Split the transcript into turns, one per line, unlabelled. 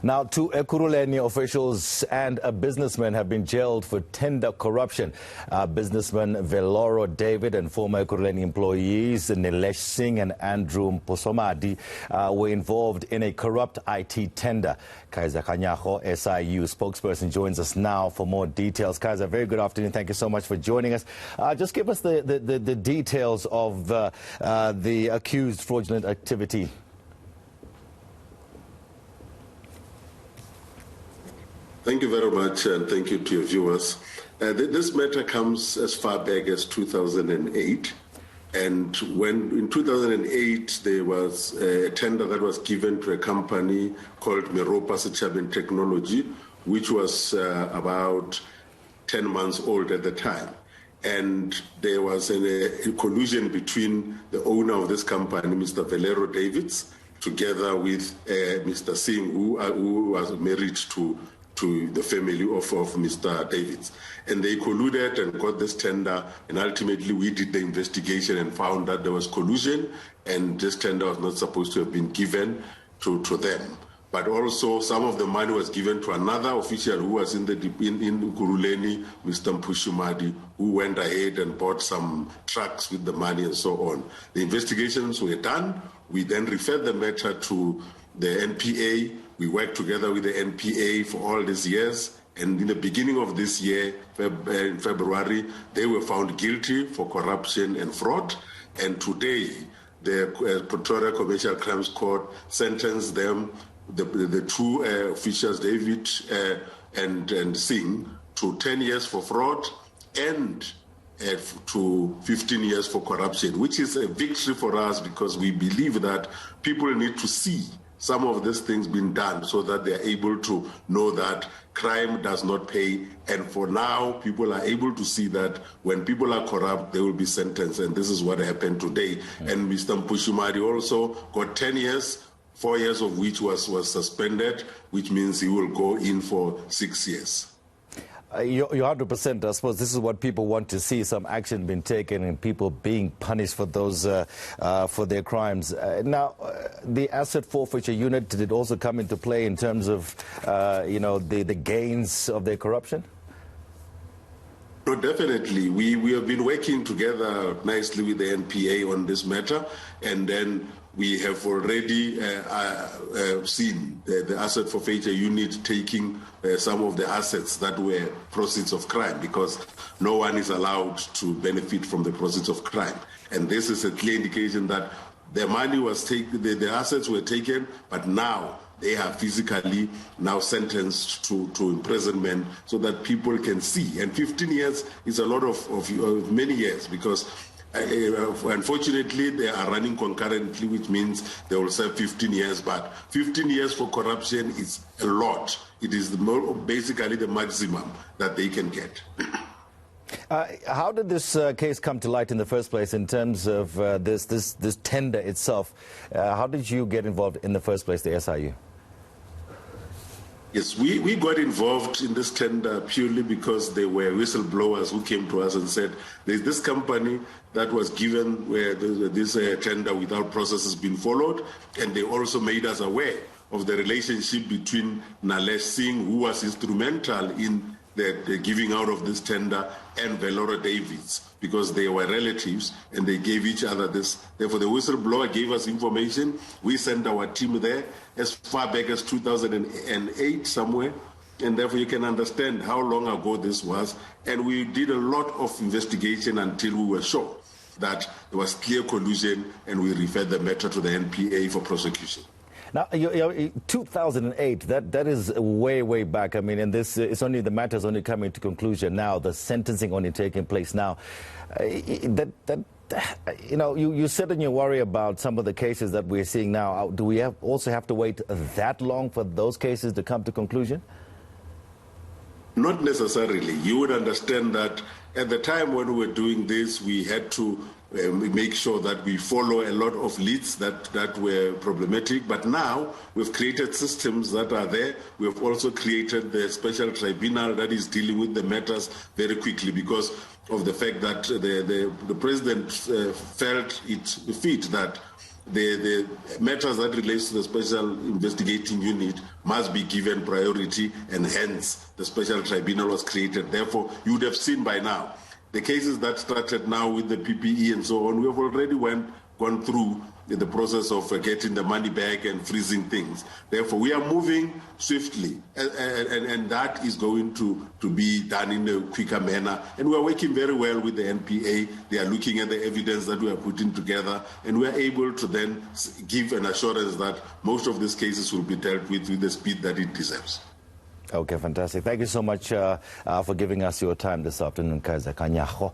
Now, two Ekurhuleni officials and a businessman have been jailed for tender corruption. Businessman Veloro Davids and former Ekurhuleni employees Nilesh, Singh and Mphusomadi were involved in a corrupt IT tender. Kaiser Kganyago, SIU spokesperson, joins us now for more details. Kaiser, very good afternoon. Thank you so much for joining us. Just give us the details of the accused fraudulent activity.
Thank you very much, and thank you to your viewers. This matter comes as far back as 2008. And when in 2008, there was a tender that was given to a company called Meropa Sechabin Technology, which was about 10 months old at the time. And there was a collusion between the owner of this company, Mr. Veloro Davids, together with Mr. Singh, who was married to the family of Mr. Davids. And they colluded and got this tender, and ultimately we did the investigation and found that there was collusion, and this tender was not supposed to have been given to them. But also some of the money was given to another official who was in Ekurhuleni, Mr. Mphusomadi, who went ahead and bought some trucks with the money and so on. The investigations were done. We then referred the matter to the NPA. We worked together with the NPA for all these years, and in the beginning of this year, in February, they were found guilty for corruption and fraud, and today the Pretoria Commercial Crimes Court sentenced them, the two officials, David and Singh, to 10 years for fraud and to 15 years for corruption, which is a victory for us because we believe that people need to see some of these things being done so that they're able to know that crime does not pay. And for now, people are able to see that when people are corrupt, they will be sentenced. And this is what happened today. Mm-hmm. And Mr. Mphusomadi also got 10 years, 4 years of which was suspended, which means he will go in for 6 years.
You're 100%. I suppose this is what people want to see, some action being taken and people being punished for those for their crimes. Now, the asset forfeiture unit, did it also come into play in terms of the gains of their corruption?
No, definitely. We have been working together nicely with the NPA on this matter, and then we have already seen the asset forfeiture unit taking some of the assets that were proceeds of crime, because no one is allowed to benefit from the proceeds of crime. And this is a clear indication that the money was taken, the assets were taken, but now they are physically now sentenced to imprisonment so that people can see. And 15 years is a lot of many years, because unfortunately, they are running concurrently, which means they will serve 15 years. But 15 years for corruption is a lot. It is basically the maximum that they can get.
How did this case come to light in the first place in terms of this tender itself? How did you get involved in the first place, the SIU?
Yes, we got involved in this tender purely because there were whistleblowers who came to us and said, there's this company that was given where this tender without processes been followed, and they also made us aware of the relationship between Nilesh Singh, who was instrumental in the giving out of this tender, and Veloro Davids, because they were relatives and they gave each other this. Therefore, the whistleblower gave us information. We sent our team there as far back as 2008 somewhere, and therefore you can understand how long ago this was. And we did a lot of investigation until we were sure that there was clear collusion, and we referred the matter to the NPA for prosecution.
Now, 2008, that is way back. I mean, and this it's only the matter's only coming to conclusion now. The sentencing only taking place now. You said in your worry about some of the cases that we're seeing now. Do we also have to wait that long for those cases to come to conclusion?
Not necessarily. You would understand that at the time when we were doing this, we had to make sure that we follow a lot of leads that were problematic. But now we've created systems that are there. We have also created the special tribunal that is dealing with the matters very quickly because of the fact that the president felt it fit that the matters that relates to the Special Investigating Unit must be given priority, and hence the Special Tribunal was created. Therefore, you would have seen by now, the cases that started now with the PPE and so on, we have already gone through the process of getting the money back and freezing things. Therefore, we are moving swiftly, and that is going to be done in a quicker manner. And we are working very well with the NPA. They are looking at the evidence that we are putting together, and we are able to then give an assurance that most of these cases will be dealt with the speed that it deserves.
Okay, fantastic. Thank you so much for giving us your time this afternoon, Kaiser Kganyago.